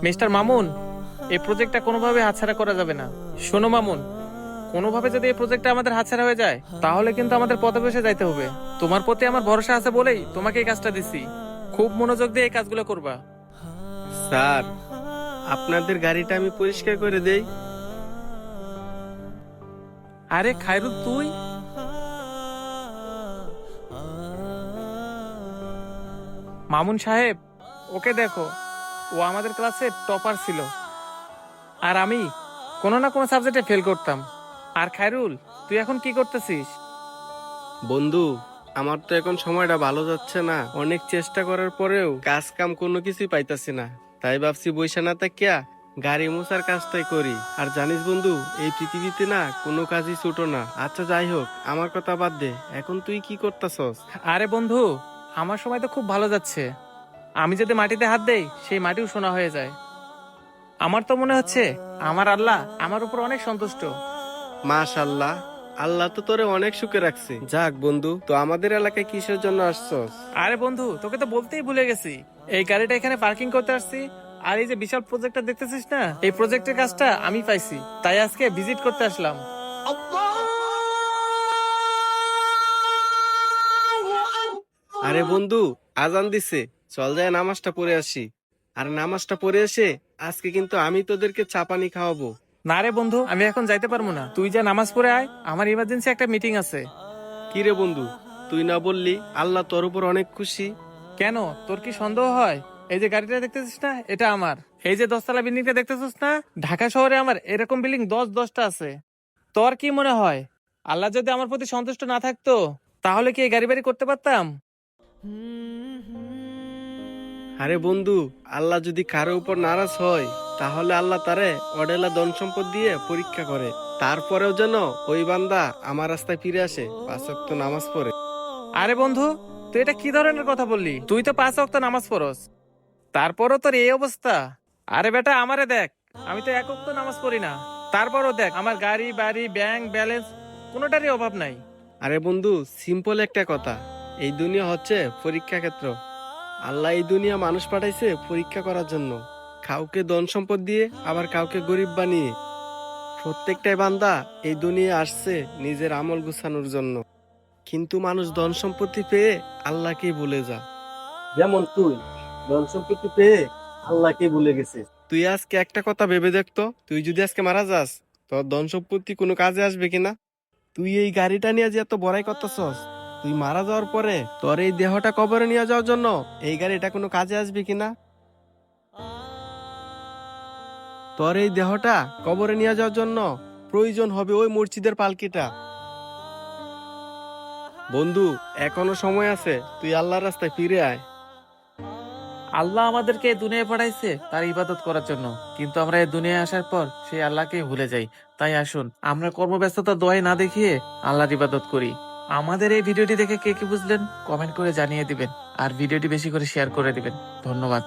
Mister Mamun, এই প্রজেক্টটা কোনোভাবে হাতছাড়া করা যাবে না। শোনো মামুন, কোনোভাবে যদি এই প্রজেক্টটা আমাদের হাতছাড়া হয়ে যায় তাহলে কিন্তু আমাদের পথে বসে যাইতে হবে। তোমার প্রতি আমার ভরসা আছে বলেই তোমাকে এই কাজটা দিছি। খুব মনোযোগ দিয়ে এই কাজগুলো করবা। স্যার, আপনাদের গাড়িটা আমি পরিষ্কার করে দেই। আরে খায়রুল, তুই? মামুন সাহেব, ওকে দেখো, ও আমাদের ক্লাসে টপার ছিল, আর আমি কোনো না কোনো সাবজেক্টে ফেল করতাম। আর খায়রুল, তুই এখন কি করতেছিস? বন্ধু, আমার তো এখন সময়টা ভালো যাচ্ছে না। অনেক চেষ্টা করার পরেও কাজ কাম কোনো কিছুই পাইতাছি না। তাই ভাবছি বইসা না তাকিয়া গাড়ি মোছার কাজটাই করি। আর জানিস বন্ধু, এই পৃথিবীতে না কোনো কাজই ছোট না। আচ্ছা যাই হোক, আমার কথা বাদ দে, এখন তুই কি করতাছস? আরে বন্ধু, আমার সময় তো খুব ভালো যাচ্ছে। আমি যদি মাটিতে হাত দেই সেই মাটিও সোনা হয়ে যায়। আমার তো মনে হচ্ছে আমার আল্লাহ আমার উপর অনেক সন্তুষ্ট। মাশাআল্লাহ, আল্লাহ তো তোরে অনেক সুখে রাখছে। যাক বন্ধু, তো আমাদের এলাকায় কিসের জন্য আসছস? আরে বন্ধু, তোকে তো বলতেই ভুলে গেছি, এই গাড়িটা এখানে পার্কিং করতে আসছি। আর এই যে বিশাল প্রজেক্টটা দেখতেছিস না, এই প্রজেক্টের কাজটা আমি পাইছি, তাই আজকে ভিজিট করতে আসলাম। আরে বন্ধু, আজান দিছে, চল যায় নামাজটা পড়ে আসি। আর নামাজটা পড়ে এসে আজকে কিন্তু আমি তোদেরকে চা পানি খাওয়াবো। না রে বন্ধু, আমি এখন যাইতে পারবো না, তুই যা নামাজ পড়ে আয়, আমার ইমার্জেন্সি একটা মিটিং আছে। কি রে বন্ধু, তুই না বললি আল্লাহ তোর উপর অনেক খুশি? কেন, তোর কি সন্দেহ হয়? এই যে গাড়িটা দেখতেছিস না, এটা আমার। এই যে 10 তলা বিল্ডিংটা দেখতেছিস না, ঢাকা শহরে আমার এরকম বিল্ডিং 10-10টা আছে। তোর কি মনে হয় আল্লাহ যদি আমার প্রতি সন্তুষ্ট না থাকতো তাহলে কি এই গাড়ি বাড়ি করতে পারতাম? আরে বন্ধু, আল্লাহ যদি কারো উপর নারাজ হয় তাহলে আল্লাহ তারে অডেলা ধন সম্পদ দিয়ে পরীক্ষা করে। তারপরেও যেন ওই বান্দা আমার রাস্তায় ফিরে আসে, 5 ওয়াক্ত নামাজ পড়ে। আরে বন্ধু, তুই এটা কি ধরনের কথা বললি? তুই তো 5 ওয়াক্ত নামাজ পড়স, তারপরও তোর এই অবস্থা। আরে বেটা, আমারে দেখ, আমি তো 1 ওয়াক্ত নামাজ পড়ি না, তারপরও দেখ আমার গাড়ি বাড়ি ব্যাংক ব্যালেন্স কোনোটারই অভাব নাই। আরে বন্ধু, সিম্পল একটা কথা, এই দুনিয়া হচ্ছে পরীক্ষা ক্ষেত্র। আল্লাহ এই দুনিয়া মানুষ পাঠাইছে পরীক্ষা করার জন্য, কাউকে ধন সম্পদ দিয়ে আবার কাউকে গরিব বানিয়ে। প্রত্যেকটাই বান্দা এই দুনিয়া আসছে নিজের আমল গুছানোর জন্য। কিন্তু মানুষ ধন সম্পত্তি পেয়ে আল্লাহকেই ভুলে যা। যেমন তুই ধন সম্পত্তি পেয়ে আল্লাহকে ভুলে গেছিস। তুই আজকে একটা কথা ভেবে দেখতো, তুই যদি আজকে মারা যাস, তোর ধন সম্পত্তি কোনো কাজে আসবে কিনা? তুই এই গাড়িটা নিয়ে যে এত বড়াই করতেছস, তুই মারা যাওয়ার পরে তোর এই দেহটা কবরে নিয়ে যাওয়ার জন্য এই গাড়িটা কোনো কাজে আসবে কিনা? তোর এই দেহটা কবরে নিয়ে যাওয়ার জন্য প্রয়োজন হবে ওই মসজিদের পালকিটা। বন্ধু, এখনো সময় আছে, তুই আল্লাহর রাস্তায় ফিরে আয়। আল্লাহ আমাদেরকে এই দুনিয়ায় পাঠাইছে তার ইবাদত করার জন্য, কিন্তু আমরা এই দুনিয়ায় আসার পর সেই আল্লাহকে ভুলে যাই। তাই আসুন আমরা কর্মব্যস্ততা দোয়াই না দেখিয়ে আল্লাহর ইবাদত করি। আমাদের এই ভিডিওটি দেখে কে কি বুঝলেন কমেন্ট করে জানিয়ে দিবেন, আর ভিডিওটি বেশি করে শেয়ার করে দিবেন। ধন্যবাদ।